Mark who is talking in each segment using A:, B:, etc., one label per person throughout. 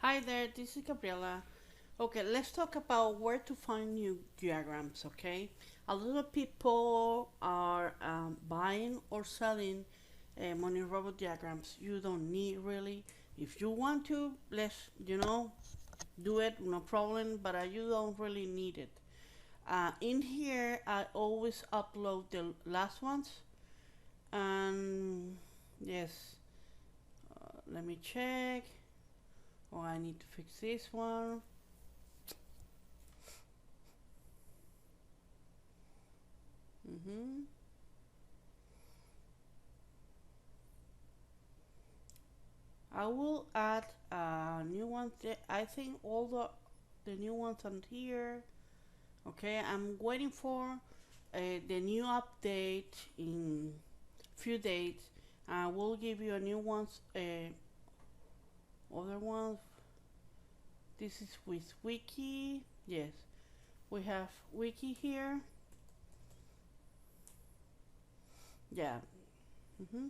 A: Hi there, this is Gabriela. Okay, let's talk about where to find new diagrams, okay? A lot of people are buying or selling money robot diagrams. You don't need really. If you want to, let's do it, no problem, but you don't really need it. In here, I always upload the last ones, and yes, let me check. Oh, I need to fix this one. Mm-hmm. I will add new ones. I think all the new ones on here. Okay, I'm waiting for the new update in few days. I will give you a new ones. Other ones. This is with Wiki. Yes, we have Wiki here. Yeah. Mm-hmm.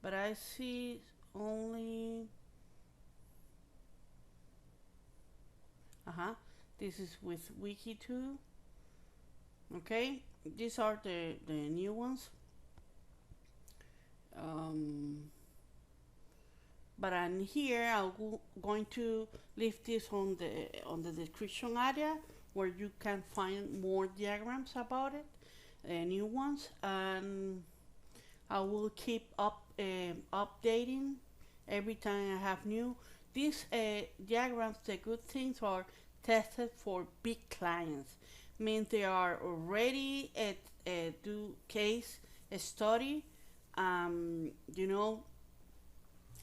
A: But I see only. Uh huh. This is with Wiki too. Okay, these are the new ones. Um, but I'm here. Going to leave this on the description area where you can find more diagrams about it, new ones, and I will keep updating every time I have new. These diagrams, the good things are tested for big clients, means they are already at do case study, you know,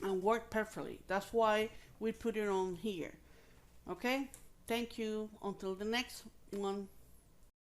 A: and work perfectly. That's why we put it on here. Okay, thank you. Until the next one.